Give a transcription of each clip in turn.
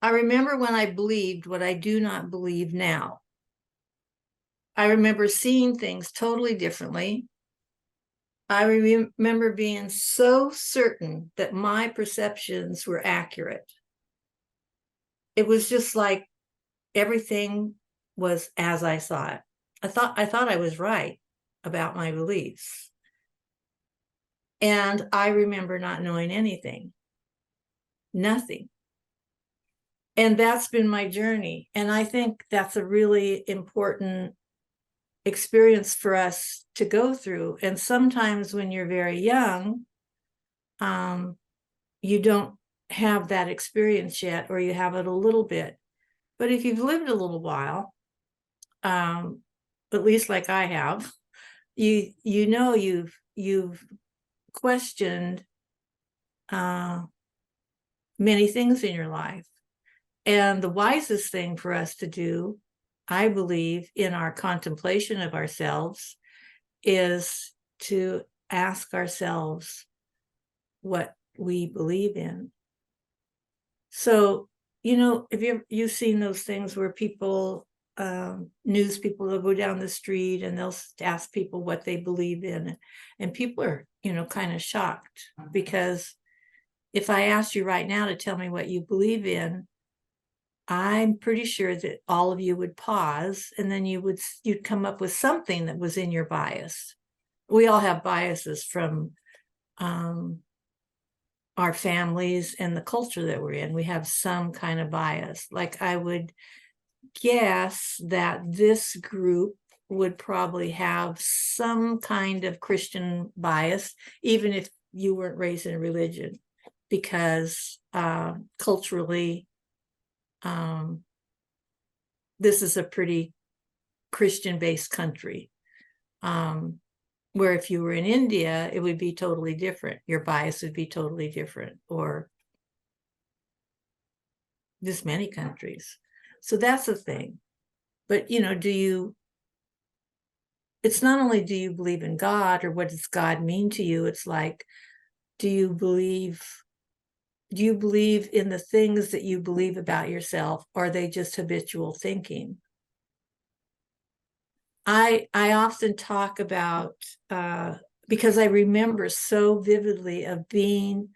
I remember when I believed what I do not believe now. I remember seeing things totally differently. I remember being so certain that my perceptions were accurate. It was just like everything was as I saw it. I thought I was right about my beliefs. And I remember not knowing anything, nothing. And that's been my journey. And I think that's a really important experience for us to go through. And sometimes when you're very young, you don't have that experience yet, or you have it a little bit. But if you've lived a little while, at least like I have, you know you've questioned many things in your life. And the wisest thing for us to do, I believe, in our contemplation of ourselves is to ask ourselves what we believe in. So, if you've seen those things where people, news people will go down the street and they'll ask people what they believe in. And people are, kind of shocked, because if I asked you right now to tell me what you believe in, I'm pretty sure that all of you would pause, and then you'd come up with something that was in your bias. We all have biases from our families and the culture that we're in. We have some kind of bias. Like, I would guess that this group would probably have some kind of Christian bias, even if you weren't raised in a religion, because culturally, this is a pretty Christian-based country, where if you were in India, it would be totally different. Your bias would be totally different, or just many countries. So that's the thing. But, it's not only do you believe in God, or what does God mean to you? It's like, do you believe in the things that you believe about yourself? Or are they just habitual thinking? I often talk about, because I remember so vividly of being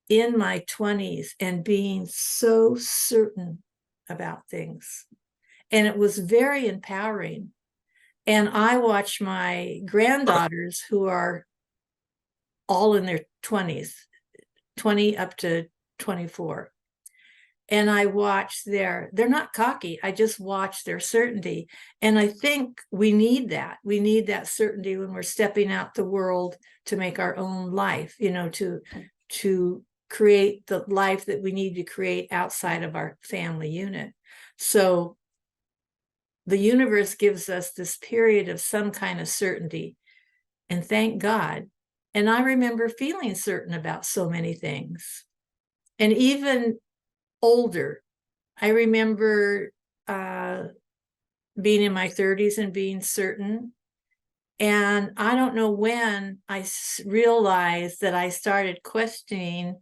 in my 20s and being so certain about things. And it was very empowering. And I watch my granddaughters, who are all in their 20s, 20 up to 24. And I watch they're not cocky. I just watch their certainty. And I think we need that. We need that certainty when we're stepping out the world to make our own life, to create the life that we need to create outside of our family unit. So the universe gives us this period of some kind of certainty, and thank God. And I remember feeling certain about so many things. And even older, I remember being in my 30s and being certain. And I don't know when I realized that I started questioning,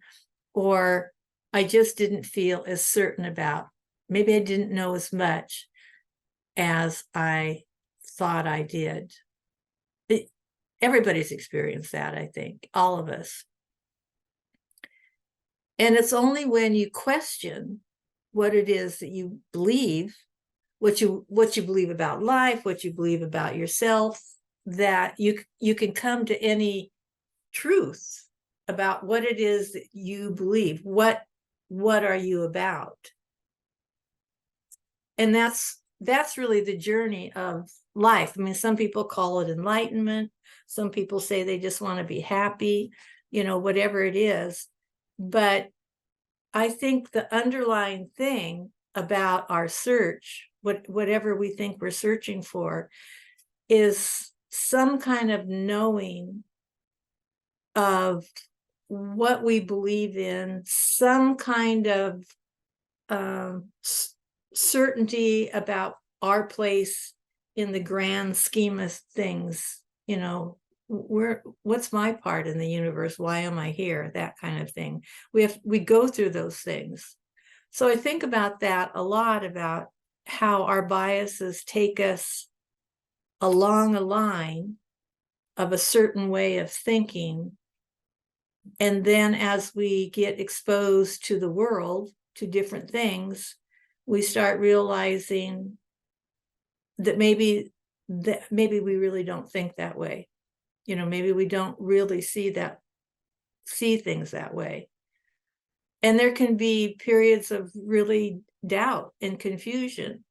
or I just didn't feel as certain about. Maybe I didn't know as much as I thought I did. Everybody's experienced that, I think, all of us. And it's only when you question what it is that you believe, what you believe about life, what you believe about yourself, that you can come to any truth about what it is that you believe. What are you about? And that's really the journey of life. I mean, some people call it enlightenment. Some people say they just want to be happy, whatever it is. But I think the underlying thing about our search, whatever we think we're searching for, is some kind of knowing of what we believe in, some kind of certainty about our place in the grand scheme of things. What's my part in the universe? Why am I here? That kind of thing. We go through those things. So I think about that a lot, about how our biases take us along a line of a certain way of thinking. And then as we get exposed to the world, to different things, we start realizing that maybe we really don't think that way. Maybe we don't really see things that way. And there can be periods of really doubt and confusion.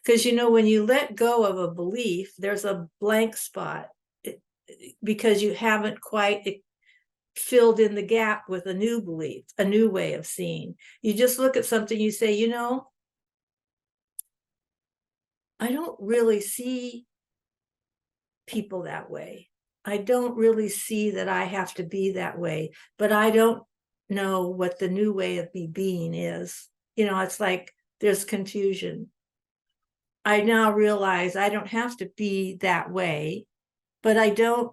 Because, when you let go of a belief, there's a blank spot because you haven't quite filled in the gap with a new belief, a new way of seeing. You just look at something, you say, I don't really see people that way. I don't really see that I have to be that way, but I don't know what the new way of me being is. It's like there's confusion. I now realize I don't have to be that way, but I don't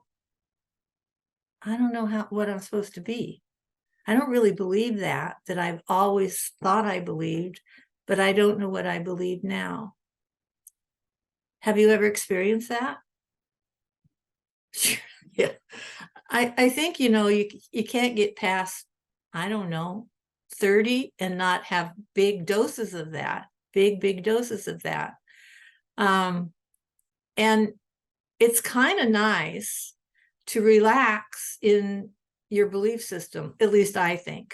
know what I'm supposed to be. I don't really believe that I've always thought I believed, but I don't know what I believe now. Have you ever experienced that? Yeah. I think, you can't get past, I don't know, 30 and not have big doses of that, big doses of that. And it's kind of nice to relax in your belief system, at least I think.